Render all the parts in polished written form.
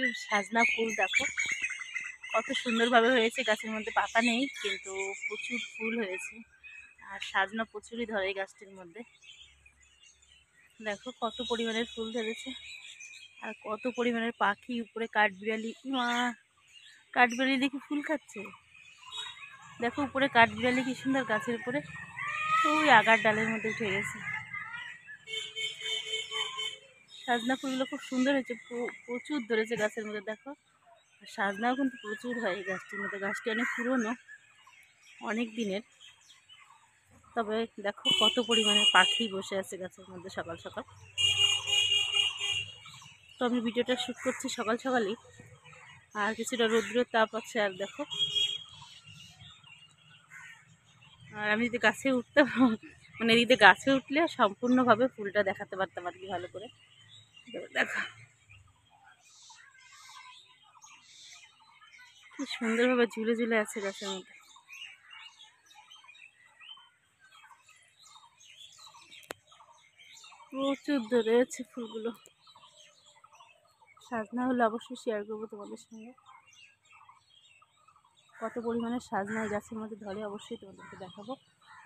গাছের সাজনা ফুল দেখো কত সুন্দরভাবে হয়েছে। গাছের মধ্যে পাতা নেই কিন্তু প্রচুর ফুল হয়েছে আর সাজনা প্রচুরই ধরে এই গাছটির মধ্যে। দেখো কত পরিমাণের ফুল ধরেছে আর কত পরিমাণের পাখি উপরে কাঠবিড়ালি, মা কাঠবিড়ালি দেখি ফুল খাচ্ছে। দেখো উপরে কাঠবিড়ালি কি সুন্দর গাছের উপরে ওই আগার ডালের মধ্যে উঠে গেছে। সাজনা ফুলগুলো খুব সুন্দর হয়েছে, প্রচুর ধরেছে গাছের মধ্যে। দেখো সাজনাও কিন্তু প্রচুর হয় এই গাছটির মধ্যে। গাছটি অনেক পুরনো, অনেক দিনের। তবে দেখো কত পরিমাণে পাখি বসে আছে গাছের মধ্যে সকাল সকাল। তো আমি ভিডিওটা শ্যুট করছি সকাল সকালই, আর কিছুটা রৌদ্রের তাপ আছে। আর দেখো, আর আমি যদি গাছে উঠতে মানে এদিকে গাছে উঠলে সম্পূর্ণভাবে ফুলটা দেখাতে পারতাম আর কি ভালো করে। দেখো কি সুন্দরভাবে ঝুলে ঝুলে আছে গাছের মধ্যে। প্রচুর ধরে আছে ফুলগুলো। সাজনা হলে অবশ্যই শেয়ার করবো তোমাদের সঙ্গে। কত পরিমাণে সাজনা এই গাছের মধ্যে ধরে অবশ্যই তোমাদেরকে দেখাবো।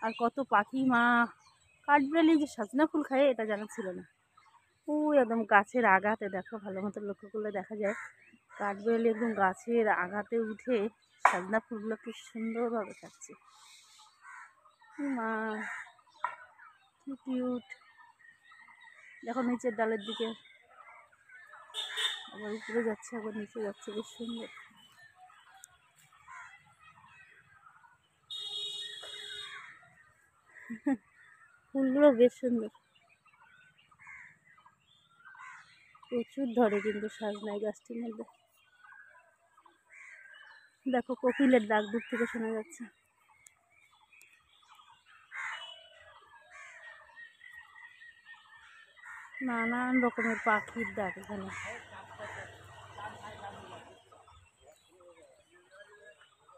আর কত পাখি, মা কাঠবিড়ালি যে সাজনা ফুল খায় এটা জানা ছিল না। ওই একদম গাছের আগাতে দেখো, ভালো মতো লক্ষ্য করলে দেখা যায় কাঠবিড়ালি একদম গাছের আগাতে উঠে সাজনা ফুলগুলো কি সুন্দরভাবে খাচ্ছে। মা কি কিউট। দেখো নিচের ডালের দিকে আবার উপরে যাচ্ছে, আবার নিচে যাচ্ছে, বেশ সুন্দর। ফুলগুলো বেশ সুন্দর, প্রচুর ধরে কিন্তু সাজনাই গাছটির মধ্যে। দেখো কোকিলের ডাক দূর থেকে শোনা যাচ্ছে। নানান রকমের পাখির ডাক এখানে।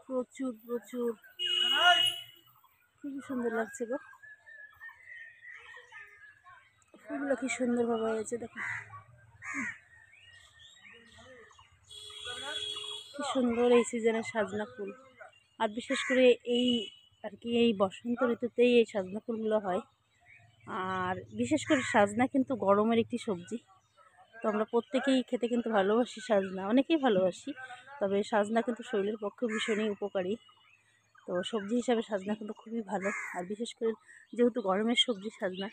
প্রচুর প্রচুর, খুবই সুন্দর লাগছে গো। ফুলগুলো কি সুন্দরভাবে হয়েছে দেখো, কি সুন্দর এই সিজনের সাজনা ফুল। আর বিশেষ করে এই আর কি এই বসন্ত ঋতুতেই এই সাজনা ফুলগুলো হয়। আর বিশেষ করে সাজনা কিন্তু গরমের একটি সবজি। তো আমরা প্রত্যেকেই খেতে কিন্তু ভালোবাসি সাজনা, অনেকেই ভালোবাসি। তবে সাজনা কিন্তু শরীরের পক্ষে ভীষণই উপকারী। তো সবজি হিসাবে সাজনা কিন্তু খুবই ভালো। আর বিশেষ করে যেহেতু গরমের সবজি সাজনা,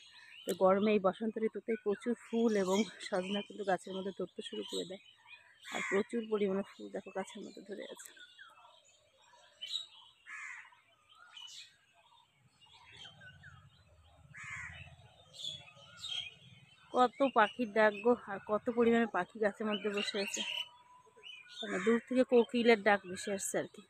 তো গরমে এই বসন্ত ঋতুতে প্রচুর ফুল এবং সাজনা কিন্তু গাছের মধ্যে ধরতে শুরু করে দেয়। আর প্রচুর পরিমাণে ফুল দেখো গাছের মধ্যে ধরে আছে। কত পাখির ডাক গো, আর কত পরিমাণে পাখি গাছের মধ্যে বসে আছে। মানে দূর থেকে কোকিলের ডাক ভেসে আসছে আর কি।